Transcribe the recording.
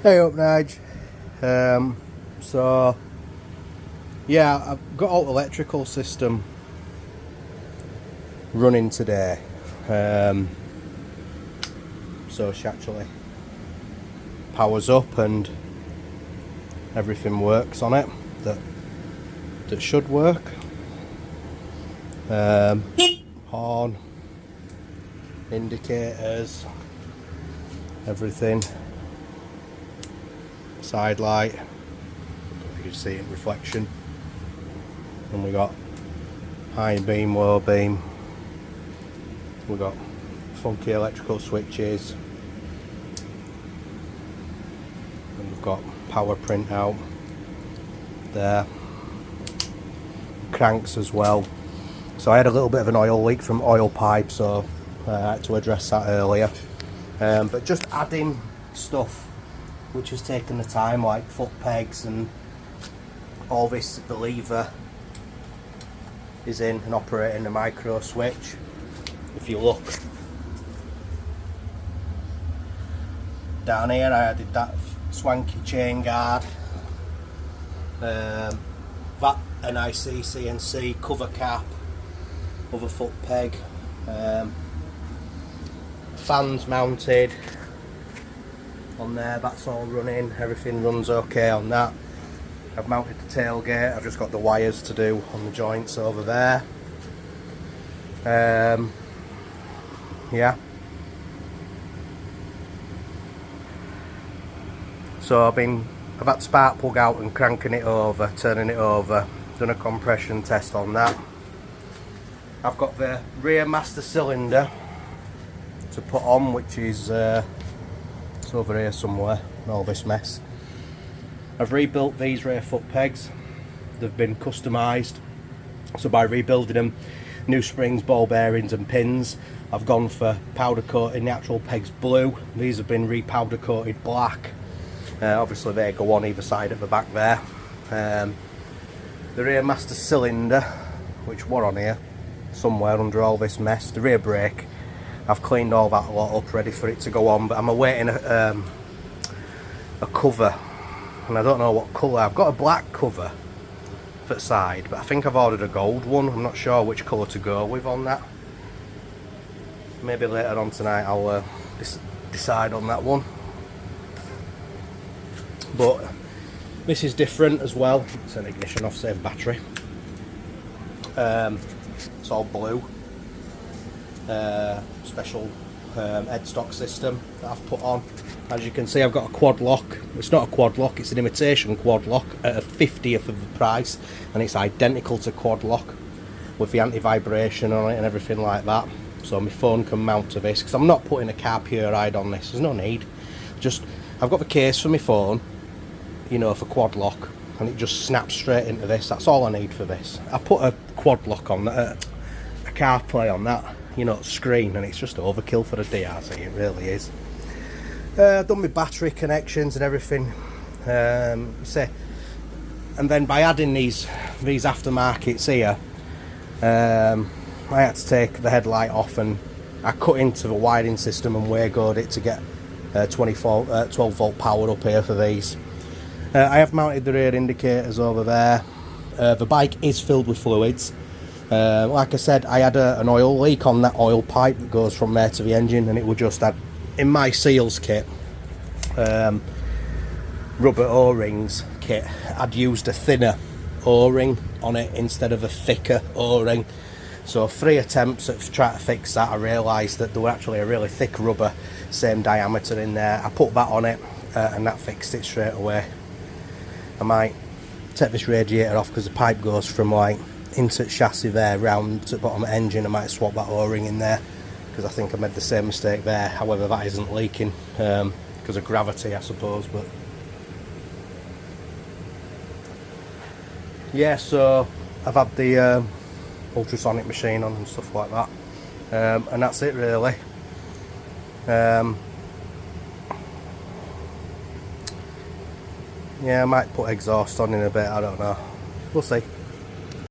Hey up, Nige. So yeah, I've got all electrical system running today. So she actually powers up and everything works on it that should work. Horn, indicators, everything. Side light, you can see it in reflection, and we got high beam, low beam, we got funky electrical switches, and we've got power printout there, cranks as well. So I had a little bit of an oil leak from oil pipe, so I had to address that earlier, but just adding stuff which has taken the time, like foot pegs and all this. The lever is in and operating the micro switch. If you look down here, I added that swanky chain guard, that NIC CNC cover cap, other foot peg, fans mounted on there, that's all running, everything runs okay on that. I've mounted the tailgate, I've just got the wires to do on the joints over there. Yeah. So I've had spark plug out and cranking it over, turning it over, done a compression test on that. I've got the rear master cylinder to put on, which is it's over here somewhere, and all this mess. I've rebuilt these rear foot pegs. They've been customised, so by rebuilding them, new springs, ball bearings and pins. I've gone for powder coating the actual pegs blue. These have been repowder coated black. Obviously they go on either side at the back there. The rear master cylinder, which were on here somewhere under all this mess. The rear brake, I've cleaned all that lot up, ready for it to go on, but I'm awaiting a cover, and I don't know what colour. I've got a black cover for the side, but I think I've ordered a gold one. I'm not sure which colour to go with on that. Maybe later on tonight I'll decide on that one. But this is different as well. It's an ignition off save battery. It's all blue. Special headstock system that I've put on. As you can see, I've got a quad lock. It's not a quad lock, it's an imitation quad lock at a 50th of the price, and it's identical to quad lock with the anti-vibration on it and everything like that. So my phone can mount to this, because I'm not putting a car puride on this, there's no need. I've got the case for my phone, you know, for quad lock, and it just snaps straight into this. That's all I need for this. I put a quad lock on that, a CarPlay on that, you know, screen, and it's just overkill for a DRZ, it really is. Done my battery connections and everything, and then by adding these aftermarkets here, I had to take the headlight off, and I cut into the wiring system and wagoed it to get 12 volt power up here for these. I have mounted the rear indicators over there. The bike is filled with fluids. Like I said, I had an oil leak on that oil pipe that goes from there to the engine, and it would just add, in my seals kit, rubber O-rings kit, I'd used a thinner O-ring on it instead of a thicker O-ring. So 3 attempts at trying to fix that, I realised that there were actually a really thick rubber, same diameter in there. I put that on it, and that fixed it straight away. I might take this radiator off, because the pipe goes from like into chassis there round to the bottom of the engine. I might swap that O-ring in there, because I think I made the same mistake there. However, that isn't leaking because of gravity, I suppose. But yeah, so I've had the ultrasonic machine on and stuff like that, and that's it really. Yeah, I might put exhaust on in a bit, I don't know, we'll see.